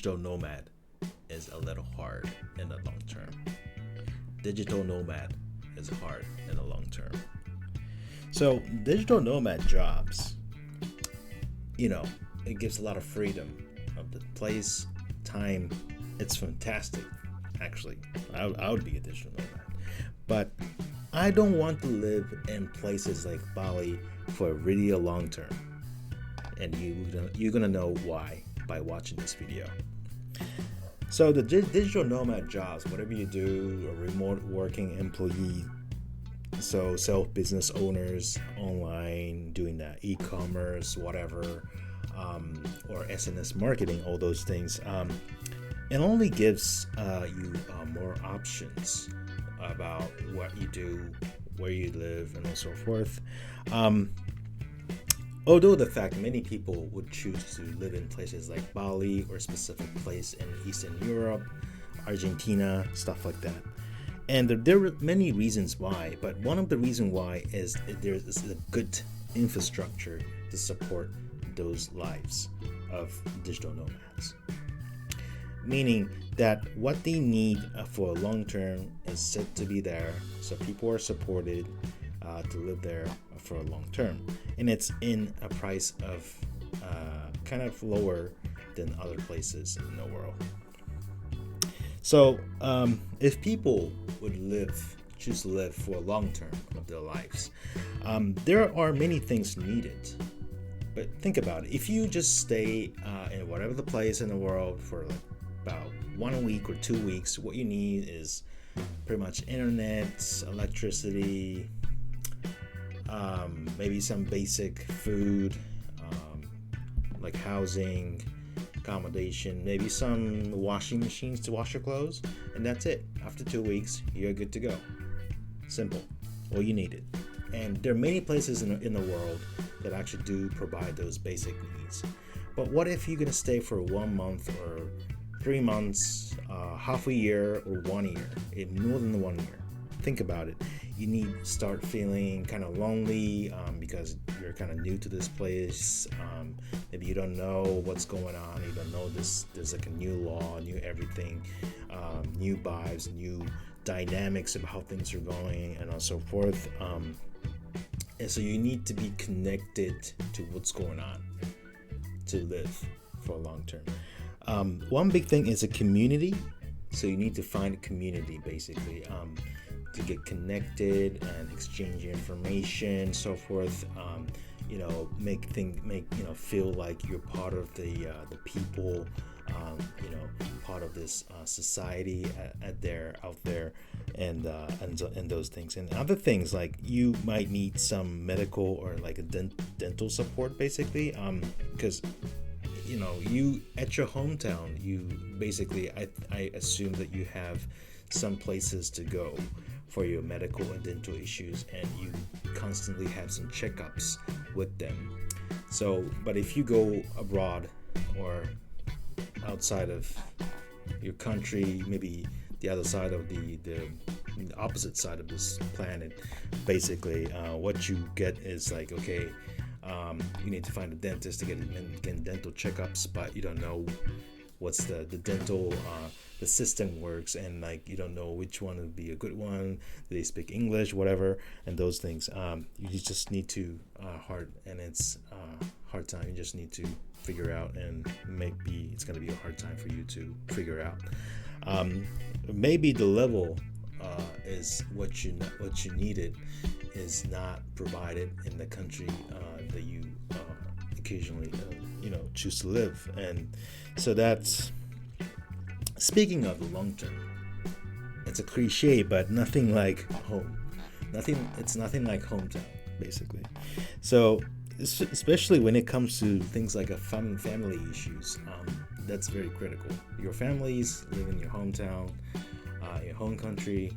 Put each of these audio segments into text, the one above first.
digital nomad is a little hard in the long term. Digital nomad is hard in the long term. So digital nomad jobs, it gives a lot of freedom of the place, time. It's fantastic. Actually, I would be a digital nomad. But I don't want to live in places like Bali for really a long term. And you're gonna know why by watching this video. So the digital nomad jobs, whatever you do, a remote working employee, so self-business owners online doing that e-commerce, whatever, or SNS marketing, all those things, it only gives you more options about what you do, where you live, and so forth. Although the fact many people would choose to live in places like Bali or a specific place in Eastern Europe, Argentina, stuff like that. And there are many reasons why, but one of the reasons why is there is a good infrastructure to support those lives of digital nomads. Meaning that what they need for long term is set to be there, so people are supported to live there for a long term, and it's in a price of kind of lower than other places in the world. So if people would choose to live for a long term of their lives, there are many things needed. But think about it. If you just stay in whatever the place in the world for about 1 week or 2 weeks, what you need is pretty much internet, electricity, maybe some basic food, like housing, accommodation, maybe some washing machines to wash your clothes, and that's it. After 2 weeks, you're good to go. Simple. All you needed. And there are many places in the world that actually do provide those basic needs. But what if you're going to stay for 1 month or 3 months, half a year, or 1 year, more than 1 year? Think about it. You need to start feeling kind of lonely because you're kind of new to this place. Maybe you don't know what's going on. You don't know there's like a new law, new everything, new vibes, new dynamics of how things are going, and so forth. And so you need to be connected to what's going on to live for a long term. One big thing is a community. So you need to find a community basically to get connected and exchange information, so forth. Feel like you're part of the people, part of this society out there, and those things. And other things like you might need some medical or like a dental support basically, because you at your hometown, you basically, I assume that you have some places to go for your medical and dental issues, and you constantly have some checkups with them. So, but if you go abroad or outside of your country, maybe the other side of the opposite side of this planet, basically, what you get is like, okay, you need to find a dentist to get dental checkups, but you don't know what's the dental the system works, and like you don't know which one would be a good one. Do they speak English, whatever, and those things. You just need to it's hard time. You just need to figure out, and maybe it's going to be a hard time for you to figure out. Maybe the level is what you needed is not provided in the country that you occasionally choose to live. And so that's, speaking of the long term, it's a cliche, but nothing like home. It's nothing like hometown, basically. So especially when it comes to things like family issues, that's very critical. Your families live in your hometown, your home country,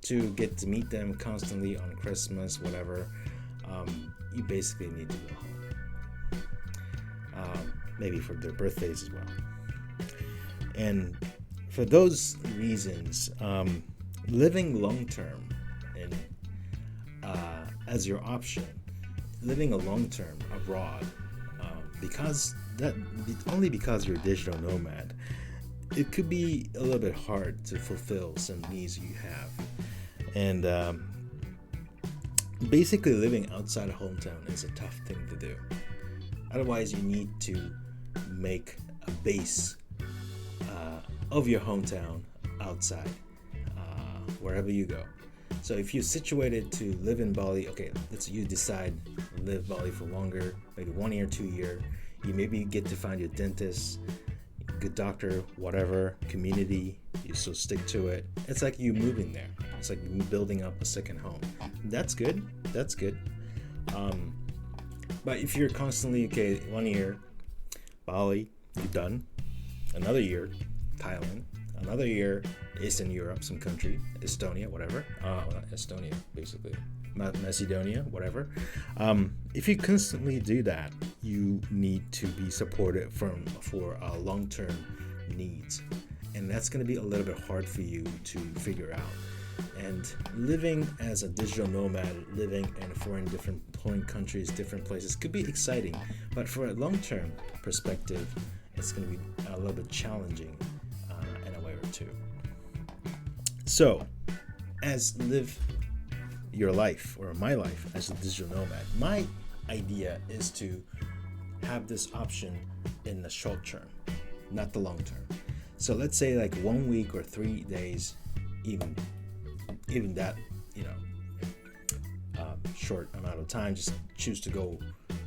to get to meet them constantly on Christmas, whatever, you basically need to go home. Maybe for their birthdays as well. And for those reasons, living long term and as your option, living a long term abroad, because that only because you're a digital nomad, it could be a little bit hard to fulfill some needs you have. And basically, living outside of hometown is a tough thing to do. Otherwise, you need to make a base of your hometown outside, wherever you go. So if you're situated to live in Bali, okay, you decide to live Bali for longer, maybe 1 year, 2 year. You maybe get to find your dentist, good doctor, whatever, community. You so stick to it. It's like you moving there. It's like building up a second home. That's good. That's good. But if you're constantly, okay, 1 year, Bali, you're done. Another year, Thailand. Another year, Eastern Europe, some country, Estonia, whatever. Estonia, basically. Macedonia, whatever. If you constantly do that, you need to be supported for long-term needs. And that's going to be a little bit hard for you to figure out. And living as a digital nomad, living in different foreign countries, different places, could be exciting. But for a long-term perspective, it's going to be a little bit challenging in a way or two. So, as live your life, or my life as a digital nomad, my idea is to have this option in the short term, not the long term. So let's say like 1 week or 3 days, even that, short amount of time, just choose to go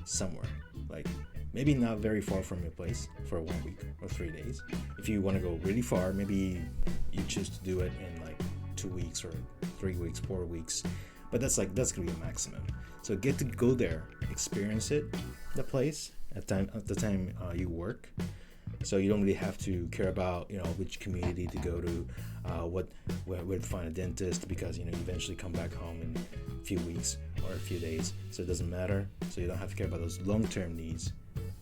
somewhere, like maybe not very far from your place for 1 week or 3 days. If you want to go really far, maybe you choose to do it in like 2 weeks or 3 weeks, 4 weeks. But that's gonna be a maximum. So get to go there, experience it, the place at the time you work. So you don't really have to care about which community to go to, where to find a dentist, because you eventually come back home in a few weeks or a few days. So it doesn't matter. So you don't have to care about those long-term needs.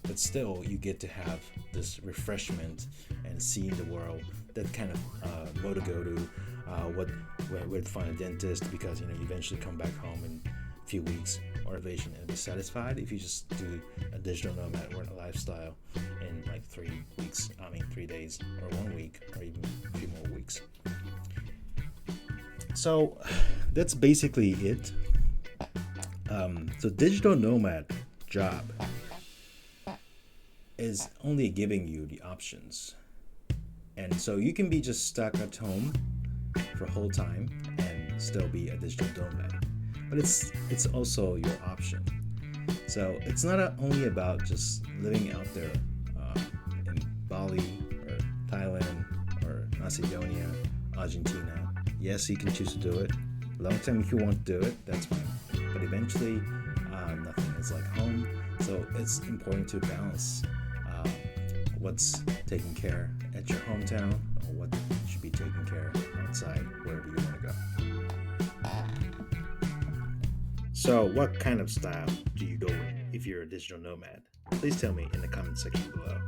But still, you get to have this refreshment and seeing the world. That kind of where to go to, where to find a dentist, because you eventually come back home in a few weeks, or eventually be satisfied if you just do a digital nomad or a lifestyle in like 3 days, or 1 week, or even a few more weeks. So that's basically it. So digital nomad job is only giving you the options. And so you can be just stuck at home for a whole time and still be a digital nomad. But it's also your option. So it's not only about just living out there in Bali or Thailand or Macedonia, Argentina. Yes, you can choose to do it. Long time, if you want to do it, that's fine. But eventually, nothing is like home. So it's important to balance what's taken care at your hometown, or what should be taken care outside, wherever you want to go. So what kind of style do you go with if you're a digital nomad? Please tell me in the comment section below.